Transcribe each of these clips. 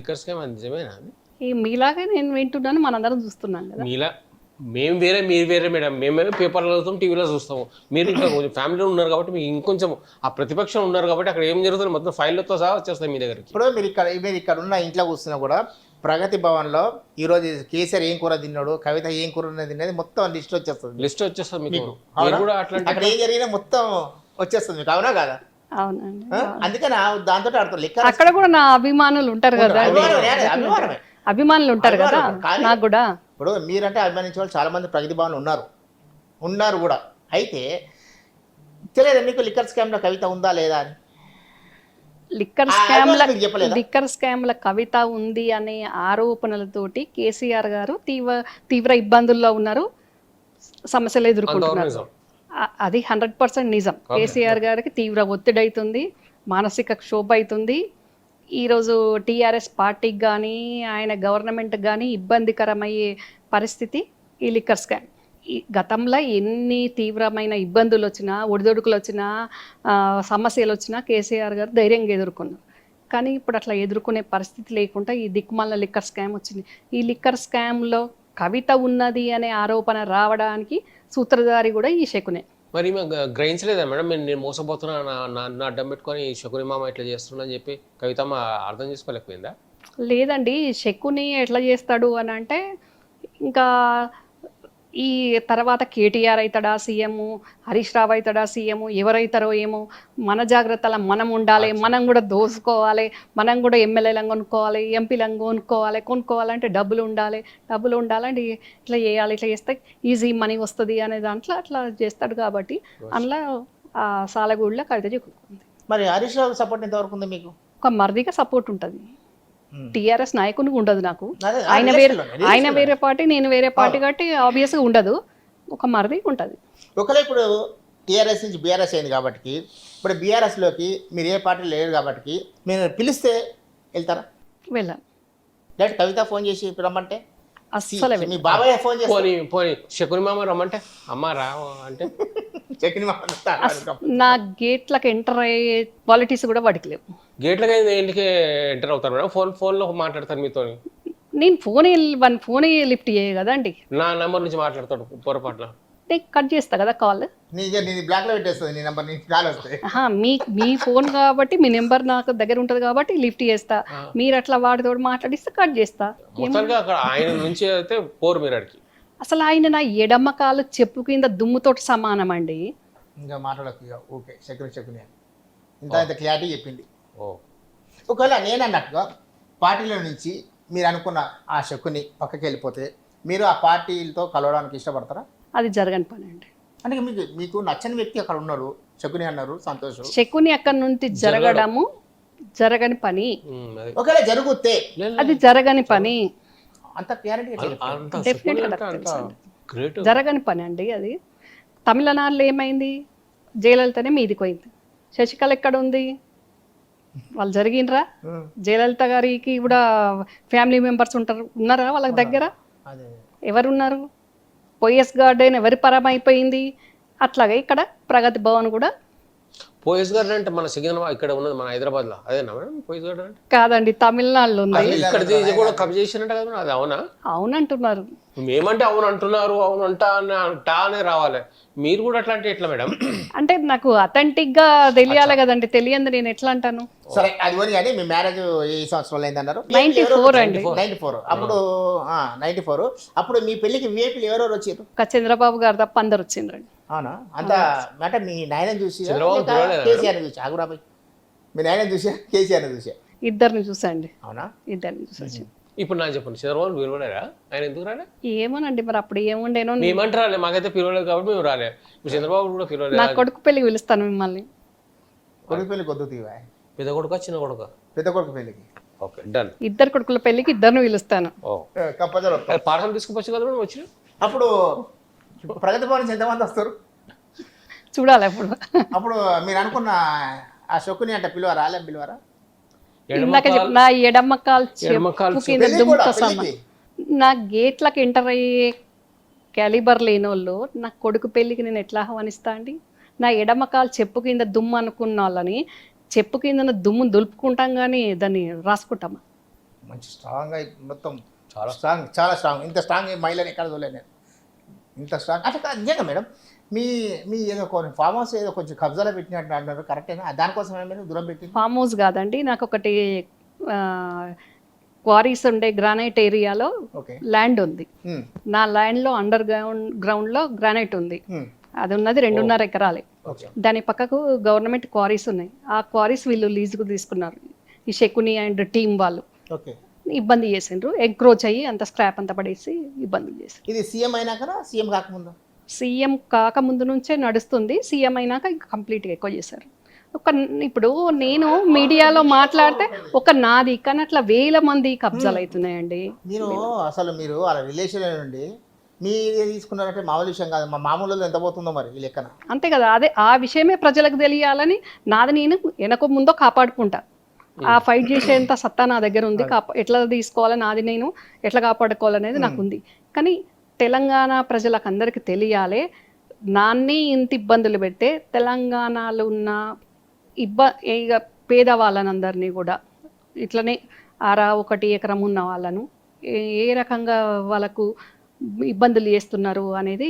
Liquor scam అది నిజమేనా అది? ఈ మీలాగే నేను వింటున్నాను, మనందరం చూస్తున్నాం కదా. మీలా మేము వేరే మీరు వేరే మేడం. మేమేమో పేపర్లో చదువుతాం, టీవీలో చూస్తాము. మీరు ఇంకా కొంచెం ఫ్యామిలీలో ఉన్నారు కాబట్టి మీకు ఇంకొంచెం ఆ ప్రతిపక్షం ఉన్నారు కాబట్టి అక్కడ ఏం జరుగుతుంది మొత్తం ఫైళ్ళతో సహా వచ్చేస్తాయి మీ దగ్గరికి. ఇప్పుడు మీరు ఇక్కడ ఉన్న ఇంట్లో కూర్చున్నా కూడా ప్రగతి భవన్లో ఈరోజు కేసీఆర్ ఏం కూర తిన్నాడు, కవిత ఏం కూర తిన్నది మొత్తం లిస్ట్ వచ్చేస్తుంది. లిస్ట్ వచ్చేస్తుంది మీకు. అవునా? మీరు కూడా అట్లాంటి అక్కడ ఏం జరిగినా మొత్తం వచ్చేస్తుంది మీకు, అవునా కదా? అవునండి. అందుకని దాంతో ఆడుతుంది లెక్క. అక్కడ కూడా నా అభిమానులు ఉంటారు కదా, అభిమానమే. అభిమానులు ఉంటారు కదా నాకు కూడా. ఇప్పుడు మీరంటే అభిమానించే వాళ్ళు చాలా మంది ప్రగతి భవన్ ఉన్నారు కూడా. అయితే తెలియదు మీకు లిక్కర్ స్కామ్లో కవిత ఉందా లేదా అని? లిక్కర్ స్కామ్ల కవిత ఉంది అనే ఆరోపణలతోటి కేసీఆర్ గారు తీవ్ర ఇబ్బందుల్లో ఉన్నారు, సమస్యలు ఎదుర్కొంటున్నారు. అది 100% నిజం. కేసీఆర్ గారికి తీవ్ర ఒత్తిడి అవుతుంది, మానసిక క్షోభ అవుతుంది. ఈరోజు టీఆర్ఎస్ పార్టీకి కానీ ఆయన గవర్నమెంట్కి కానీ ఇబ్బందికరమయ్యే పరిస్థితి ఈ లిక్కర్ స్కామ్. ఈ గతంలో ఎన్ని తీవ్రమైన ఇబ్బందులు వచ్చినా, ఒడిదొడుకులు వచ్చినా, సమస్యలు వచ్చినా కేసీఆర్ గారు ధైర్యంగా ఎదుర్కొన్నారు. కానీ ఇప్పుడు అట్లా ఎదుర్కొనే పరిస్థితి లేకుండా ఈ దిక్కుమాల లిక్కర్ స్కామ్ వచ్చింది. ఈ లిక్కర్ స్కామ్లో కవిత ఉన్నది అనే ఆరోపణ రావడానికి సూత్రధారి కూడా ఈ శకునే. మరి గ్రహించలేదా మేడం నేను మోసపోతున్నా, నా అడ్డం పెట్టుకొని శకుని మామ ఇట్లా చేస్తున్నా అని చెప్పి కవితమ్మ అర్థం చేసుకోలేకపోయిందా? లేదండి, శకుని ఎట్లా చేస్తాడు అని అంటే, ఇంకా ఈ తర్వాత కేటీఆర్ అవుతాడా సీఎం, హరీష్ రావు అవుతాడా సీఎం, ఎవరైతారో ఏమో, మన జాగ్రత్తలో మనం ఉండాలి, మనం కూడా దోసుకోవాలి, మనం కూడా ఎమ్మెల్యేలను కొనుక్కోవాలి, ఎంపీలను కొనుక్కోవాలంటే డబ్బులు ఉండాలంటే ఇట్లా చేయాలి, ఇట్లా చేస్తే ఈజీ మనీ వస్తుంది అనే దాంట్లో అట్లా చేస్తాడు. కాబట్టి అందులో ఆ సాలగూడలో కవిత చిక్కుకుంది. మరి హరీష్ రావు సపోర్ట్ ఎంతవరకు ఉంది మీకు? ఒక మర్దిగా సపోర్ట్ ఉంటుంది, టీఆర్ఎస్ నాయకునికి ఉండదు. నాకు ఆయన వేరే పార్టీ, నేను వేరే పార్టీ కాబట్టి ఆబ్వియస్గా ఉండదు, ఒక మరిది ఉంటుంది. ఒకవేళ ఇప్పుడు టీఆర్ఎస్ నుంచి బీఆర్ఎస్ అయింది కాబట్టి, ఇప్పుడు బీఆర్ఎస్లోకి మీరు ఏ పార్టీ లేరు కాబట్టి మీరు పిలిస్తే వెళ్తారా? వెళ్ళాను. డైరెక్ట్ కవిత ఫోన్ చేసి రమ్మంటే అస్సలు మీ బాబాయ్ ఫోన్ చేసి పోనీ శకుని మామ రమ్మంటే అమ్మ రా అంటే నా గేట్లకు ఎంటర్ అయ్యే క్వాలిటీస్ కూడా వాడికి లేవు. గేట్లకి ఇంటికి ఎంటర్ అవుతారు మేడం, ఫోన్లో మాట్లాడతారు మీతో. నేను ఫోనే లిఫ్ట్ చేయ కదండి, నా నెంబర్ నుంచి మాట్లాడతాడు పొరపాటున, నేను కట్ చేస్తా కదా కాల్. బ్లాక్ లో పెట్టేస్తుంది నీ నెంబర్, నీకు కాల్ వస్తాయి. మీ ఫోన్ కాబట్టి మీ నెంబర్ నాకు దగ్గర ఉంటుంది కాబట్టి లిఫ్ట్ చేస్తా, మీరు అట్లా వాడితో మాట్లాడిస్తే కట్ చేస్తా. అక్కడ ఆయన నుంచి అయితే పోరు మీరు అడిగి. అసలు ఆయన నా ఎడమ కాలు చెప్పు కింద దుమ్ముతోటి సమానం అండి. ఇంకా మాట్లాడకు, ఓకే శకుని ఇంత క్లారిటీ చెప్పింది. ఒకవేళ నేను అన్నట్టుగా పార్టీల నుంచి మీరు అనుకున్న ఆ శకుని పక్కకి వెళ్ళిపోతే మీరు ఆ పార్టీలతో కలవడానికి ఇష్టపడతారా? అది జరగని పని అండి. అంటే మీకు నచ్చని వ్యక్తి అక్కడ ఉన్నారు, శకుని అన్నారు, సంతోషం. శకుని అక్కడి నుంచి జరగడము జరగని పని. ఒకవేళ జరిగితే అది జరగని పని, అంత క్లారిటీ జరగని పని అండి. అది తమిళనాడులో ఏమైంది, జయలలితనే మీదికి పోయింది. శశికళ ఎక్కడ ఉంది, వాళ్ళు జరిగినరా? జయలలిత గారికి కూడా ఫ్యామిలీ మెంబర్స్ ఉన్నారా వాళ్ళకి దగ్గర? ఎవరున్నారు? పోయస్ గార్డెన్ ఎవరి పరం అయిపోయింది. అట్లాగే ఇక్కడ ప్రగతి భవన్ కూడా. పోయస్ గార్డెన్ అంటే మన సికింద్రాబాద్ ఇక్కడ ఉన్నది, మన హైదరాబాద్ లో అదేనా మేడం పోయస్ గార్డెన్ అంటే? కాదండి, తమిళనాడులో ఉంది. ఇక్కడ కూడా కబ్జా చేసినట్టు కదా, అది అవునా? అవునంటున్నారు. మేమంటే అవును అంటున్నారు, అవును అంటానే రావాలి. మీరు కూడా అట్లా అంటే ఎట్లా మేడం? అంటే నాకు అథెంటిక్ గా తెలియాలి కదండి, తెలియంది నేను ఎట్లా అంటాను? సరే అది పోనీ, కానీ మీ మ్యారేజ్ ఏ సంవత్సరంలో అయిందన్నారు? 94 అండి. 94. అప్పుడు 94. అప్పుడు మీ పెళ్లికి విఐపీలు ఎవరెవరు వచ్చారు? చంద్రబాబు గారు తప్ప అందరు వచ్చిండ్రండి. అవునా? అంత అంటే మీ నాయనని చూసి కేసీఆర్ చూసి ఆగురాబాయ్, మీ నాయనని చూసా కేసీఆర్ చూసా? ఇద్దరిని చూసండి. అవునా? ఇద్దరిని చూసి. ఇప్పుడు నాకు చెప్పండి, చంద్రబాబు పిలవలేరా? ఆయన ఎందుకు రాలే? ఏమోనండి, మరి అప్పుడు ఏముండేనో. మేమంటే రాలే, మాకైతే పిలవలేదు కాబట్టి మేము రాలే. ఇప్పుడు చంద్రబాబు కూడా పిలవలేదు. నా కొడుకు పెళ్లికి పిలుస్తాను మిమ్మల్ని. కొడుకు పెళ్లికి వద్దు తీవా? పెద్ద కొడుకు చిన్న కొడుకు? పెద్ద కొడుకు పెళ్లికి. Okay done. ఇద్దరు కొడుకుల పెళ్లికి ఇద్దరిని పిలుస్తాను. పార్సల్ తీసుకుపోవచ్చు కదా మేడం వచ్చి. అప్పుడు ప్రగతి భవన్ నుంచి ఎంతమంది వస్తారు చూడాలి. అప్పుడు మీరు అనుకున్న ఆ శకుని అంటే పిలువరా? నా ఎడమ కాలు కింద దుమ్ముతో సమానం. నా గేట్లకు ఎంటర్ అయ్యే క్యాలిబర్ లేని వాళ్ళు నా కొడుకు పెళ్ళికి నేను ఎట్లా ఆహ్వానిస్తా అండి? నా ఎడమ కాలు చెప్పు కింద దుమ్ము అనుకున్న వాళ్ళని చెప్పు కింద దుమ్ము దులుపుకుంటాం కానీ దాన్ని రాసుకుంటామా? మంచి స్ట్రాంగ్గా మొత్తం చాలా చాలా స్ట్రాంగ్. ఇంత స్ట్రాంగ్ మహిళని ఎక్కడ చూడలేదు నేను. ఇంత స్ట్రాంగ్ అంటే కాదు, నిజంగా మేడం. మీ మీ ఏదో కొన్ని ఫామ్ హౌస్ ఏదో కొంచెం కబ్జాలో పెట్టినట్టు అంటారు, కరెక్టేనా? దానికోసమే మీరు దూరం పెట్టింది? ఫామ్ హౌస్ కాదండి, నాకు ఒకటి క్వారీస్ ఉండే గ్రానైట్ ఏరియాలో ఓకే. ల్యాండ్ ఉంది. నా ల్యాండ్లో అండర్ గ్రౌండ్లో గ్రానైట్ ఉంది. అది ఉన్నది 2.5 ఎకరాలే. ఓకే. దాని పక్కకు గవర్నమెంట్ క్వారీస్ ఉన్నాయి. ఆ క్వారీస్ వీళ్ళు లీజుకు తీసుకున్నారు, ఈ శకుని అండ్ టీం వాళ్ళు. ఓకే. ఇబ్బంది చేసిండ్రు, ఎంక్రోచ్ అయ్యి అంత స్క్రాప్ అంతా పడేసి ఇబ్బంది చేసిండ్రు. ఇది సీఎం అయినాకనా సీఎం కాకముందు? సీఎం కాకముందు నుంచే నడుస్తుంది, సీఎం అయినాక ఇంకా కంప్లీట్గా ఎక్కువ చేశారు. ఇప్పుడు నేను మీడియాలో మాట్లాడితే ఒక నాది కానీ అట్లా 1000 మంది కబ్జాలు అవుతున్నాయండి. మీరు వాళ్ళ రిలేషన్ నుండి మీరు తీసుకున్నారంటే మామూలు విషయం కాదు. మా మామూలు ఎంత పోతుందో మరి ఈ లెక్కన. అంతే కదా, అదే ఆ విషయమే ప్రజలకు తెలియాలని నాది నేను వెనక ముందో కాపాడుకుంటా. ఆ ఫైట్ చేసేంత సత్తా నా దగ్గర ఉంది. ఎట్లా తీసుకోవాలి, నాది నేను ఎట్లా కాపాడుకోవాలనేది నాకు ఉంది. కానీ తెలంగాణ ప్రజలకు అందరికీ తెలియాలి, నాన్ని ఇంత ఇబ్బందులు పెట్టే తెలంగాణలో ఉన్న పేదవాళ్ళనందరినీ కూడా ఇట్లనే 1 ఎకరం ఉన్న వాళ్ళను ఏ రకంగా వాళ్ళకు ఇబ్బందులు చేస్తున్నారు అనేది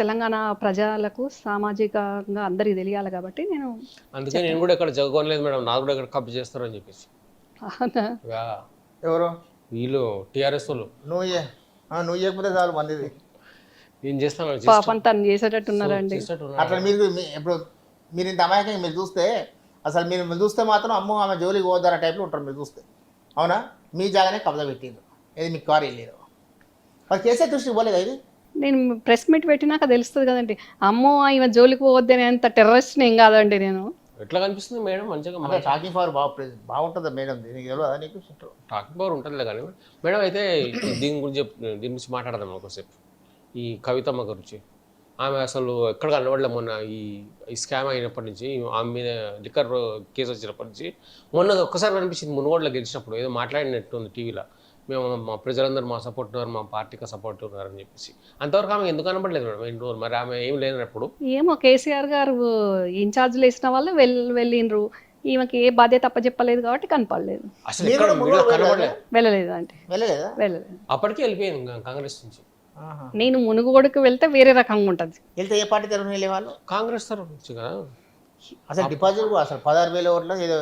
తెలంగాణ ప్రజలకు సామాజికంగా అందరికీ తెలియాలి. కాబట్టి అందుకే నేను కూడా ఇక్కడ జగకోనలేదు మేడం, నాకు కూడా ఇక్కడ కబ్జా చేస్తారని చెప్పేసి. ఎవరు? వీళ్ళు టీఆర్ఎస్ వాళ్ళు. నువ్వు చేయకపోతే చాలు మందిది. నేను చేస్తాను పాపం తను చేసేటట్టున్నారండి. అట్లా మీరు ఇప్పుడు మీరు ఇంత అమాయకంగా మీరు చూస్తే, అసలు మీరు చూస్తే మాత్రం అమ్మో ఆమె జోలికి పోద్దార టైప్లో ఉంటారు మీరు చూస్తే. అవునా? మీ జాగానే కబ్జా పెట్టిండ్రు, ఏది మీకు కారు వెళ్ళారు. వాళ్ళు చేసే దృష్టికి పోలేదు. ఇది నేను ప్రెస్ మీట్ పెట్టినాక తెలుస్తుంది కదండి, అమ్మో ఈమె జోలికి పోవద్దని అంత టెర్రరిస్ట్ ఏం కాదండి నేను. ఎట్లా కనిపిస్తుంది మేడం? మంచిగా టాకింగ్ పవర్ బాగుంటుంది మేడం. దీనికి తెలియదా నీకు? టాకింగ్ పవర్ ఉంటుందిలే కానీ మేడం. అయితే దీని గురించి మాట్లాడదాం ఒకసేపు. ఈ కవితమ్మ గురించి, ఆమె అసలు ఎక్కడ కనబడలే. మొన్న ఈ స్కామ్ అయినప్పటి నుంచి, ఆమె మీద లిక్కర్ కేసు వచ్చినప్పటి నుంచి మొన్న ఒక్కసారి కనిపించింది మునుగోడులో గెలిచినప్పుడు. ఏదో మాట్లాడినట్టు ఉంది టీవీలో, మేము మా ప్రజలందరూ మా సపోర్ట్ ఉన్నారు, మా పార్టీకి సపోర్ట్ ఉన్నారని చెప్పేసి. అంతవరకు ఆమె ఎందుకు కనబడలేదు మేడం ఎన్ని రోజులు? మరి ఆమె ఏం లేనప్పుడు ఏమో కేసీఆర్ గారు ఇన్ఛార్జ్లు వేసిన వాళ్ళు వెళ్ళిండ్రు, ఈమెకి ఏ బాధ్యత అప్పచెప్పలేదు కాబట్టి కనపడలేదు. అసలు ఎక్కడ వెళ్ళలేదు అంటే వెళ్ళలేదు. అప్పటికే వెళ్ళిపోయింది కాంగ్రెస్ నుంచి. నేను మునుగోడుకు వెళ్తే వేరే రకంగా ఉంటుంది. వెళ్తే ఏ పార్టీ తరఫున వెళ్ళేవాళ్ళు? కాంగ్రెస్ తరఫు నుంచి కదా. అసలు డిపాజిట్ అసలు 16,000 ఓట్ల ఏదో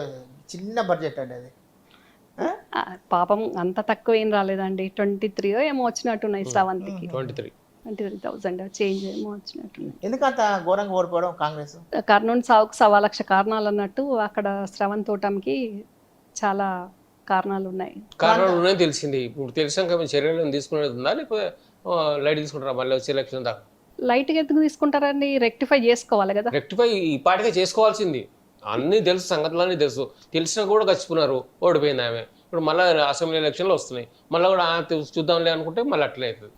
చిన్న బడ్జెట్ అండి అది. పాపం అంత తక్కువ ఏం రాలేదండి, 23 ఏమో వచ్చినట్టున్నాయి. శ్రవంతికి 23,000 చేంజ్ ఏమో వచ్చినట్టున్నాయి. ఎందుకంత ఘోరంగా ఓడిపోవడం కాంగ్రెస్? కర్నూలు సాగుకు 1,00,000 కారణాలు అన్నట్టు అక్కడ శ్రవంత్ తోటంకి చాలా కారణాలు ఉన్నాయి తెలిసింది. ఇప్పుడు తెలిసాక చర్యలు తీసుకునేది ఉందా, లేకపోతే లైట్ తీసుకుంటారా మళ్ళీ వచ్చే ఎలక్షన్ దాకా? లైట్గా ఎందుకు తీసుకుంటారండి, రెక్టిఫై చేసుకోవాలి కదా. రెక్టిఫై ఈ పాటిగా చేసుకోవాల్సింది. అన్నీ తెలుసు, సంగతులన్నీ తెలుసు, తెలిసినా కూడా గచ్చిపోయినారు, ఓడిపోయింది ఆమె. ఇప్పుడు మళ్ళీ అసెంబ్లీ ఎలక్షన్లు వస్తున్నాయి, మళ్ళీ కూడా చూద్దాంలే అనుకుంటే మళ్ళీ అట్లే అవుతుంది.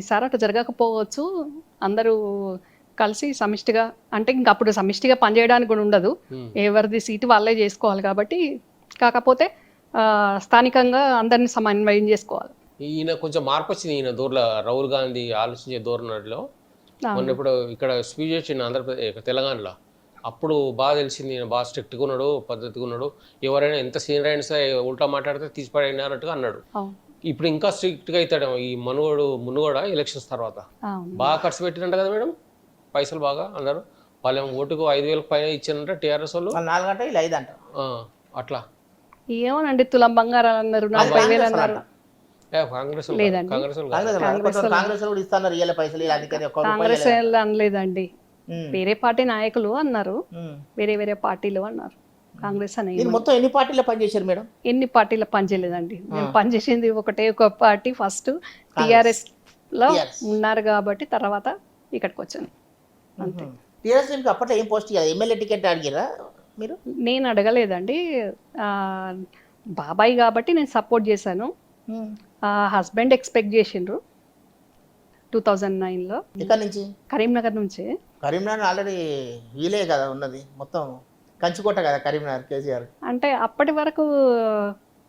ఈసారి అట్లా జరగకపోవచ్చు. అందరూ కలిసి సమిష్టిగా, అంటే ఇంకా అప్పుడు సమిష్టిగా పనిచేయడానికి కూడా ఉండదు, ఎవరిది సీటు వాళ్ళే చేసుకోవాలి. కాబట్టి కాకపోతే స్థానికంగా అందరినీ సమన్వయం చేసుకోవాలి. ఈయన కొంచెం మార్పు వచ్చింది. ఈయన దూరంలో రాహుల్ గాంధీ ఆలోచించే ధోరణిలో మొన్న ఇప్పుడు ఇక్కడ స్పీచ్ చేసిండు ఆంధ్రప్రదేశ్ తెలంగాణలో. అప్పుడు బాగా తెలిసింది, ఈయన బాగా స్ట్రిక్ట్గా ఉన్నాడు, పద్ధతిగా ఉన్నాడు. ఎవరైనా ఎంత సీనియర్ అయినా సరే ఉల్టా మాట్లాడితే తీసిపడినట్టుగా అన్నాడు. ఇప్పుడు ఇంకా స్ట్రిక్ట్గా అవుతాడు ఈ మునుగోడ ఎలక్షన్స్ తర్వాత. బాగా ఖర్చు పెట్టినంట కదా మేడం, పైసలు బాగా అందరూ. వాళ్ళు ఓటుకు 5,000 పైన ఇచ్చారంట టీఆర్ఎస్ వాళ్ళు. 4 గంటలు 5 అంట అట్లా. ఏమోనండి, తులం బంగారాలు అన్నారు, 40,000 అన్నారు. కాంగ్రెస్ అనలేదండి, వేరే పార్టీ నాయకులు అన్నారు, వేరే పార్టీలు అన్నారు. కాంగ్రెస్ అని మొత్తం ఎన్ని పార్టీలో పనిచేశారు మేడం? ఎన్ని పార్టీలో పనిచేయలేదండి, నేను పనిచేసింది ఒక పార్టీ. ఫస్ట్ టీఆర్ఎస్ లో ఉన్నారు కాబట్టి తర్వాత ఇక్కడికి వచ్చాను అంతే. టీఆర్ఎస్ అప్పట్లో ఏం పోస్ట్ ఎమ్మెల్యే టికెట్ అడిగారా మీరు? నేను అడగలేదండి, బాబాయ్ కాబట్టి నేను సపోర్ట్ చేశాను. హస్బెండ్ ఎక్స్పెక్ట్ చేసిండ్రు 2009లో. ఇక్కడ నుంచి? కరీంనగర్ నుంచి. కరీంనగర్ ఆల్రెడీ వీలే కదా ఉన్నది, మొత్తం కంచుకోట కదా కరీంనగర్ కేసీఆర్. అంటే అప్పటి వరకు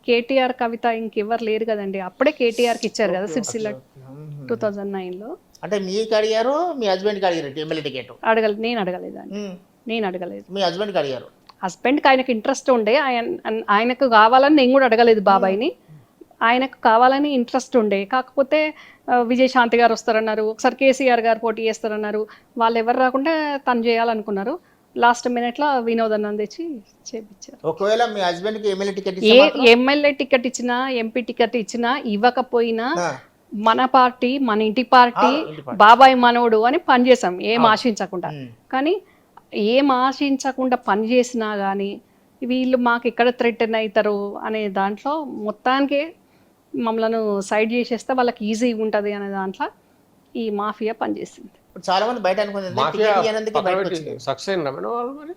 కేటీఆర్ కవిత ఇంకెవరు లేరు కదండి, అప్పుడే కేటీఆర్కి ఇచ్చారు కదా సిరిసిల్ల 2009లో. అంటే మీకు అడిగారు, మీ హస్బెండ్కి అడిగారు ఎమ్మెల్యే టికెట్? నేను అడగలేదండి, నేను అడగలేదు. మీ హస్బెండ్కి అడిగారు? హస్బెండ్కి ఆయనకు ఇంట్రెస్ట్ ఉండే, ఆయనకు కావాలని నేను కూడా అడగలేదు బాబాయ్ని. ఆయనకు కావాలని ఇంట్రెస్ట్ ఉండే, కాకపోతే విజయశాంతి గారు వస్తారన్నారు, ఒకసారి కేసీఆర్ గారు పోటీ చేస్తారన్నారు, వాళ్ళు ఎవరు రాకుండా తను చేయాలనుకున్నారు. లాస్ట్ మినిట్లో వినోదన్నం తెచ్చి చేపించారు. ఒకవేళ మీ హస్బెండ్కి ఎమ్మెల్యే టికెట్ ఎమ్మెల్యే టికెట్ ఇచ్చినా, ఎంపీ టికెట్ ఇచ్చినా, ఇవ్వకపోయినా మన పార్టీ, మన ఇంటి పార్టీ, బాబాయ్ మనోడు అని పనిచేసాం ఏం ఆశించకుండా. కానీ ఏం ఆశించకుండా పనిచేసినా కానీ వీళ్ళు మాకు ఎక్కడ థ్రెటన్ అవుతారు అనే దాంట్లో మొత్తానికి మమ్మల్ని సైడ్ చేసేస్తే వాళ్ళకి ఈజీగా ఉంటుంది అనే దాంట్లో ఈ మాఫియా పనిచేసింది. చాలా మంది బయట సక్సెస్ అయినా వాళ్ళు మరి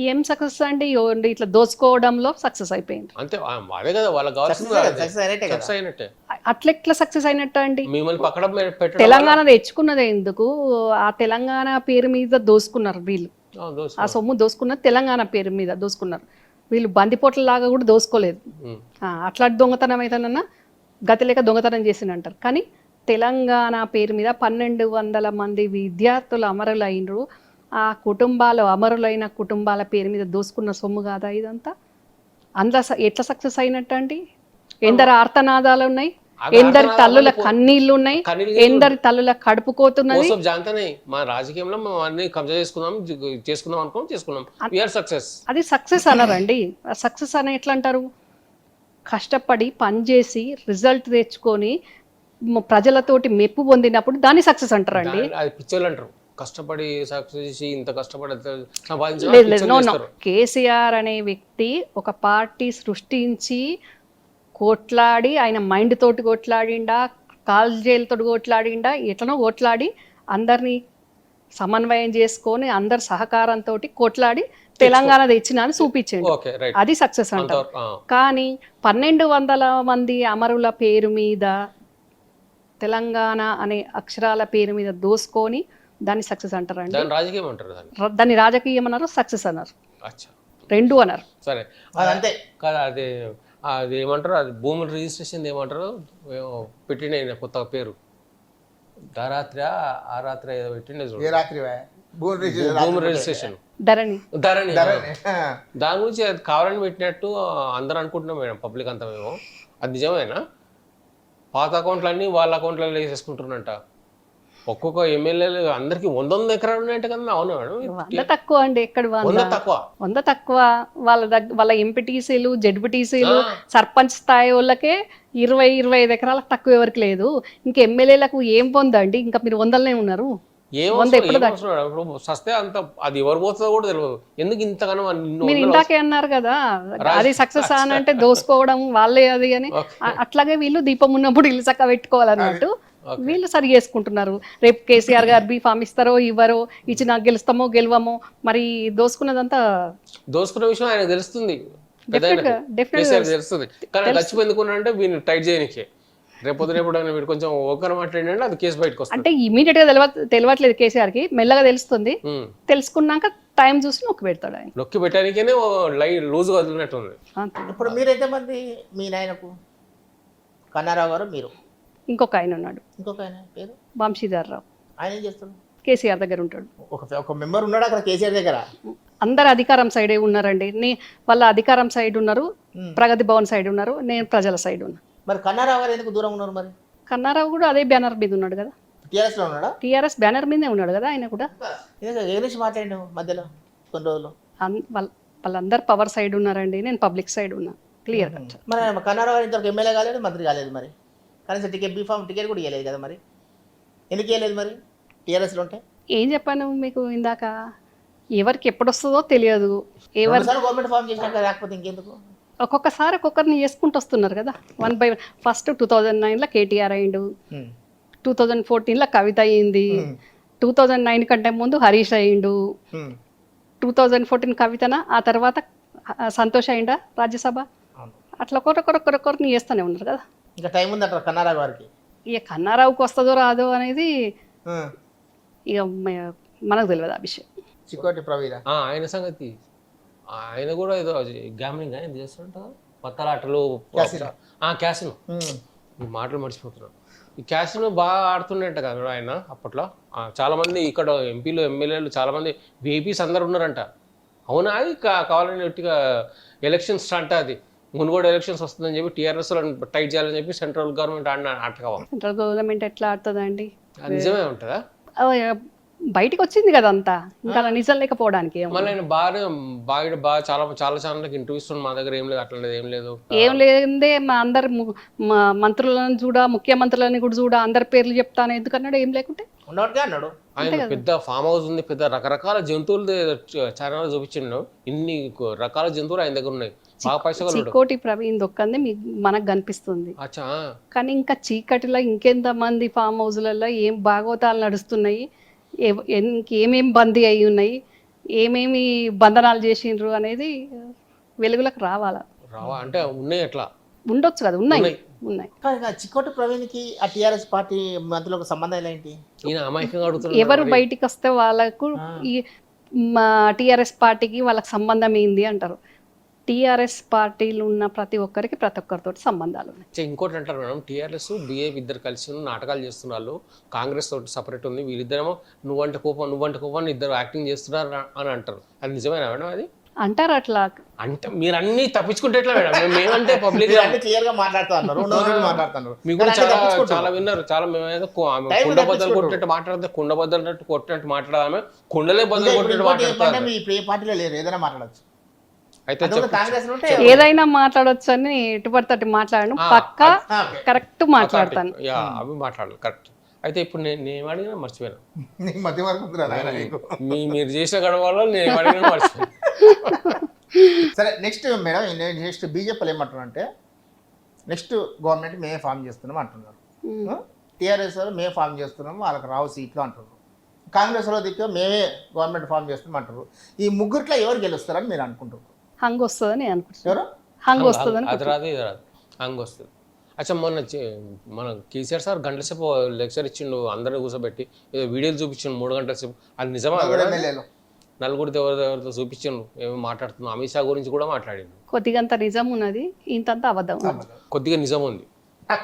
ఏం సక్సెస్ అంటే ఇట్లా దోచుకోవడంలో సక్సెస్ అయిపోయింది అంతే. అదే కదా వాళ్ళకి కావాల్సింది అయినట్టే. అట్లెట్లా సక్సెస్ అయినట్టు అండి? మిమ్మల్ని పక్కన పెట్టడం తెలంగాణ తెచ్చుకున్నదే ఎందుకు? ఆ తెలంగాణ పేరు మీద దోసుకున్నారు వీళ్ళు. ఆ సొమ్ము దోసుకున్నారు, తెలంగాణ పేరు మీద దోసుకున్నారు వీళ్ళు. బందిపోట్లలాగా కూడా దోసుకోలేదు. అట్లాంటి దొంగతనం అయితేనన్నా గతి లేక దొంగతనం చేసిందంటారు. కానీ తెలంగాణ పేరు మీద 1200 మంది విద్యార్థులు అమరులైనరు. ఆ కుటుంబాలు, అమరులైన కుటుంబాల పేరు మీద దోసుకున్న సొమ్ము కాదా ఇదంతా? అందులో ఎట్లా సక్సెస్ అయినట్టు అండి? ఎందరు ఆర్తనాదాలు ఉన్నాయి, ఎందరి తల్లుల కన్నీళ్లు ఉన్నాయి, ఎందరి తల్లుల కడుపు కోతున్నది. మా రాజకీయంలో అన్ని కబ్జా చేసుకుందాం అనుకోం, చేసుకున్నాం. సక్సెస్ అది సక్సెస్ అన్నారండి. సక్సెస్ అని ఎట్లా అంటారు? కష్టపడి పనిచేసి రిజల్ట్ తెచ్చుకొని ప్రజలతోటి మెప్పు పొందినప్పుడు దాన్ని సక్సెస్ అంటారండి. అది పిచ్చోళ్ళు అంటారు. కష్టపడి సక్సెస్ చేసి ఇంత కష్టపడి సంపాదించారు. కేసీఆర్ అనే వ్యక్తి ఒక పార్టీ సృష్టించి కొట్లాడి, ఆయన మైండ్ తోటి కొట్లాడిండా, కాల్జేలతో కొట్లాడిండా, ఎట్లనో కొట్లాడి అందరినీ సమన్వయం చేసుకొని అందరి సహకారంతో కొట్లాడి తెలంగాణ తెచ్చిన అని చూపించండి. అది సక్సెస్ అంటారు. కానీ 1200 మంది అమరుల పేరు మీద, తెలంగాణ అనే అక్షరాల పేరు మీద దోసుకొని దాన్ని సక్సెస్ అంటారండి. దాన్ని రాజకీయం అన్నారు, సక్సెస్ అన్నారు, రెండు అన్నారు. సరే అంతే కదా. అది ఏమంటారు, అది భూముల రిజిస్ట్రేషన్ ఏమంటారు పెట్టిన కొత్త పేరు, ధరాత్రి ఆ రాత్రి ఏదో పెట్టిండే భూమి రిజిస్ట్రేషన్, ధరణి. దాని గురించి అది కావాలని పెట్టినట్టు అందరూ అనుకుంటున్నాం మేడం, పబ్లిక్ అంతా. మేము అది నిజమేనా? పాత అకౌంట్లన్నీ వాళ్ళ అకౌంట్లలో వేసేసుకుంటున్నట్ట. ఒక్కొక్క ఎమ్మెల్యేలు అందరికి 100 ఎకరాలు ఉన్నాయంట కదా. అవునా మేడం? 100 తక్కువ అండి. ఎక్కడ 100 తక్కువ? వాళ్ళ ఎంపీటీసీలు, జెడ్పీటీసీలు, సర్పంచ్ స్థాయి వాళ్ళకే 20-25 ఎకరాలకు తక్కువ ఎవరికి లేదు. ఇంకా ఎమ్మెల్యేలకు ఏం పొందండి? ఇంకా మీరు 100లోనే ఉన్నారు. సస్తే అంత అది ఎవరు పోతుందో కూడా తెలియదు. ఎందుకు ఇంతగానో మీరు ఇందాకే అన్నారు కదా, అది సక్సెస్ అని అంటే దోసుకోవడం వాళ్ళే అది అని. అట్లాగే వీళ్ళు దీపం ఉన్నప్పుడు ఇల్లు చక్క పెట్టుకోవాలన్నట్టు వీళ్ళు సరి చేసుకుంటున్నారు. రేపు కేసీఆర్ గారు బీఫామ్ ఇస్తారో ఇవ్వరో, ఇచ్చిన గెలుస్తామో గెలవమో, మరి దోసుకున్నదంతా దోసుకున్న విషయం ఆయన తెలుస్తుంది, తెలుస్తుంది. కానీ గచ్చిపోయిందుకున్నా అంటే వీళ్ళు టైట్ చేయనికే రేపు మీరు కొంచెం ఒకరు మాట్లాడినంటే అది కేసు బయటకు వస్తుంది. అంటే ఇమీడియట్ గా తెలియట్లేదు కేసీఆర్ కి, మెల్లగా తెలుస్తుంది. తెలుసుకున్నాక టైం చూసి నొక్కి పెడతాడు. ఆయన నొక్కి పెట్టడానికేనే లూజ్ గా వదిలినట్టుంది. ఇప్పుడు మీరు ఎంతమంది? మీ నాయనకు కన్నారావు గారు, మీరు, ఇంకొక ఆయన ఉన్నాడు. ఇంకొక ఆయన పేరు వంశీధర్ రావు. ఆయన ఏం చేస్తాడు? కేసీఆర్ దగ్గర ఉంటాడు. ఒక మెంబర్ ఉన్నాడు అక్కడ కేసీఆర్ దగ్గర. అందరు అధికారం సైడే ఉన్నారండి. వాళ్ళ అధికారం సైడ్ ఉన్నారు, ప్రగతి భవన్ సైడ్ ఉన్నారు, నేను ప్రజల సైడ్ ఉన్నా. మరి కన్నారావు గారు ఎందుకు దూరం ఉన్నారు? మరి కన్నారావు కూడా అదే బ్యానర్ మీద ఉన్నాడు కదా. టీఆర్ఎస్ లో ఉన్నాడా? టీఆర్ఎస్ బ్యానర్ మీదే ఉన్నాడు కదా ఆయన కూడా. మాట్లాడి మధ్యలో కొన్ని రోజులు వాళ్ళందరు పవర్ సైడ్ ఉన్నారండి, నేను పబ్లిక్ సైడ్ ఉన్నా. క్లియర్. మరి కన్నారావు గారు ఇంతవరకు ఎమ్మెల్యే కాలేదు, మంత్రి కాలేదు. మరి కనీసం బీఫామ్ టికెట్ కూడా ఇవ్వలేదు కదా. మరి ఎందుకు ఇవ్వలేదు? మరి టీఆర్ఎస్లో ఉంటే ఏం చెప్పాను మీకు ఇందాక, ఎవరికి ఎప్పుడు వస్తుందో తెలియదు. గవర్నమెంట్ ఫామ్ చేసినాక రాకపోతే ఇంకెందుకు? ఒక్కొక్కసారి ఒక్కొక్కరిని చేసుకుంటూ వస్తున్నారు కదా, 1 by 1. ఫస్ట్ 2009లో కేటీఆర్ అయిండు, 2014లో కవిత అయింది, 2009 కంటే ముందు హరీష్ అయిండు, 2014 కవితన, ఆ తర్వాత సంతోష్ అయిందా రాజ్యసభ. అట్లా ఒకరిని చేస్తూనే ఉన్నారు కదా. ఇంకా టైం ఉంది అట్లా కన్నారావు గారికి. ఇక కన్నారావుకి వస్తుందో రాదో అనేది ఇక మనకు తెలియదు ఆ విషయం. చికోటి ప్రవీణ ఆయన సంగతి, ఆయన కూడా ఏదో గ్యామ్లింగ్ ఆయన చేస్తుంటా, పత్తలాటలు, క్యాసినో. ఈ మాటలు మర్చిపోతున్నాను. ఈ క్యాసినో బాగా ఆడుతుండేట కదా ఆయన అప్పట్లో. చాలా మంది ఇక్కడ ఎంపీలు, ఎమ్మెల్యేలు, చాలా మంది విఐపీస్ అందరు ఉన్నారంట. అవునా? అది కావాలని ఎలక్షన్స్ అంట. అది మునుగోడు ఎలక్షన్స్ వస్తుందని చెప్పి టీఆర్ఎస్ టైట్ చేయాలని చెప్పి సెంట్రల్ గవర్నమెంట్ ఆటకవా సెంట్రల్ గవర్నమెంట్ ఎట్లా ఆడుతుందండి? నిజమే ఉంటుందా? బయటికి వచ్చింది కదా అంతా, ఇంకా అలా నిజం లేకపోవడానికి మళ్ళీ నేను బాగా చాలా ఛానల్కి ఇంటర్వ్యూస్ మా దగ్గర ఏం లేదు, అట్లా ఏం లేదు. ఏం లేదే మా అందరు మంత్రులను చూడ, ముఖ్యమంత్రులని కూడా చూడ, అందరి పేర్లు చెప్తాను ఎందుకన్నాడు? ఏం లేకుంటే అన్నాడు. ఆయన పెద్ద ఫామ్ హౌస్ ఉంది, పెద్ద రకరకాల జంతువులు ఛానల్ చూపించిండు. ఇన్ని రకాల జంతువులు ఆయన దగ్గర ఉన్నాయి. బాగా పైసలు చిక్కోటి ప్రవీణ్ దొక్కంది మనకు కనిపిస్తుంది, అచ్చా. కానీ ఇంకా చీకటిలో ఇంకెంత మంది ఫామ్ హౌస్లలో ఏం భాగవతాలు నడుస్తున్నాయి, ఏమేమి బందీ అయి ఉన్నాయి, ఏమేమి బంధనాలు చేసిండ్రు అనేది వెలుగులకు రావాలా అంటే ఉన్నాయి, ఎట్లా ఉండొచ్చు కదా? ఉన్నాయి. చిక్కోటి ప్రవీణ్కి ఆ టీఆర్ఎస్ పార్టీ మధ్యలో సంబంధం ఏంటి? ఎవరు బయటికి వస్తే వాళ్ళకు ఈ టీఆర్ఎస్ పార్టీకి వాళ్ళకి సంబంధం ఏంది అంటారు. టీఆర్ఎస్ పార్టీలు ఉన్న ప్రతి ఒక్కరితో సంబంధాలు ఉన్నాయి. ఇంకోటి అంటారు మేడం, టీఆర్ఎస్ బీఏపీ ఇద్దరు కలిసి నాటకాలు చేస్తున్నారు, కాంగ్రెస్ తోటి సపరేట్ ఉంది, వీళ్ళిద్దరేమో నువ్వంటే కోపం ఇద్దరు యాక్టింగ్ చేస్తున్నారు అని అంటారు. అది నిజమేనా మేడం? అది అంటారు అట్లా. అంటే మీరు అన్ని తప్పించుకుంటే ఎట్లా మేడం? మేమంటే పబ్లిక్ క్లియర్ గా మాట్లాడుతున్నారు. మీకు కూడా చాలా విన్నారు. చాలా మేమేదో కుండ బద్దలు కొట్టినట్టు మాట్లాడితే కుండ బద్దలు కొట్టినట్టు మాట్లాడదామే, కుండలే బద్దలు కొట్టినట్టు మాట్లాడతారు. పార్టీలో లేదు, ఏదైనా మాట్లాడచ్చు. అయితే ఏదైనా మాట్లాడొచ్చు అని ఎటుపడితే మాట్లాడను, పక్కా కరెక్ట్ మాట్లాడతాను. అవి మాట్లాడాలి కరెక్ట్. అయితే ఇప్పుడు నేను అడిగినా మర్చిపోయాను. మీరు చేసిన గడవలో నేను అడిగినా మర్చిపోయాను. సరే నెక్స్ట్ మేడం, నెక్స్ట్ బీజేపీలు ఏమంటున్నారు అంటే నెక్స్ట్ గవర్నమెంట్ మేమే ఫామ్ చేస్తున్నాం అంటున్నారు. టీఆర్ఎస్ వాళ్ళు మేము ఫామ్ చేస్తున్నాము, వాళ్ళకి రావు సీట్లు అంటున్నారు. కాంగ్రెస్ వాళ్ళు దిక్కు మేమే గవర్నమెంట్ ఫామ్ చేస్తున్నాం అంటారు. ఈ ముగ్గురిలో ఎవరు గెలుస్తారని మీరు అనుకుంటున్నారు? హంగ్ వస్తుందని అనుకుంటున్నారు. హంగ్ వస్తుందని అది రాదు, ఇది రాదు, హంగ్ వస్తుంది. అచ్చా, మన కేసీఆర్ సార్ గంటల సేపు లెక్చర్ ఇచ్చిండు, అందరూ కూర్చోబెట్టి ఏదో వీడియోలు చూపించిండు 3 గంటల సేపు. అది నిజమా? నలుగురితో ఎవరితో చూపించిండు, ఏమో మాట్లాడుతున్నాం. అమిత్ షా గురించి కూడా మాట్లాడిండు. కొద్దిగా నిజం ఉన్నది, ఇంతంతా అబద్ధం. కొద్దిగా నిజం ఉంది.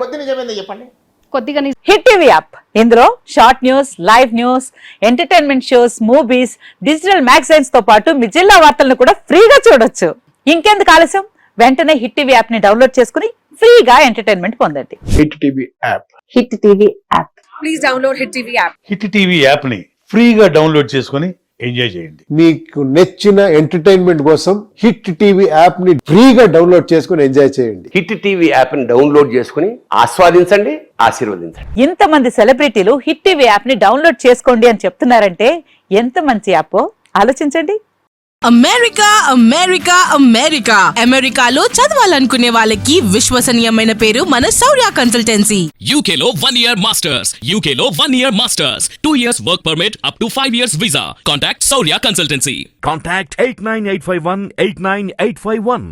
కొద్దిగా నిజమైంది చెప్పండి. కొద్దిగా హిట్ టీవీ యాప్, ఇందులో short news, live news, entertainment shows, movies, digital magazines తో పాటు మీ జిల్లా వార్తలను కూడా ఫ్రీగా చూడొచ్చు. ఇంకెందుకు ఆలస్యం, వెంటనే హిట్ టీవీ యాప్ ని డౌన్లోడ్ చేసుకుని ఫ్రీగా ఎంటర్టైన్మెంట్ పొందండి. Hit TV app, hit TV app, please download hit TV app. Hit TV app ని ఫ్రీగా డౌన్లోడ్ చేసుకుని ఎంజాయ్ చేయండి. మీకు నచ్చిన ఎంటర్టైన్మెంట్ కోసం హిట్ టీవీ యాప్ ని ఫ్రీగా డౌన్లోడ్ చేసుకుని ఎంజాయ్ చేయండి. హిట్ టీవీ యాప్ ని డౌన్లోడ్ చేసుకుని ఆస్వాదించండి, ఆశీర్వదించండి. ఇంతమంది సెలబ్రిటీలు హిట్ టీవీ యాప్ ని డౌన్లోడ్ చేసుకోండి అని చెప్తున్నారంటే ఎంత మంచి యాప్ ఆలోచించండి. అమెరికా అమెరికా అమెరికా అమెరికాలో చదవాలనుకునే వాళ్ళకి విశ్వసనీయమైన పేరు మన శౌర్య కన్సల్టెన్సీ. UK లో 1 year masters, UK లో 1 year masters, 2 years work permit up to 5 years visa. Contact Shaurya Consultancy. Contact 89851 89851.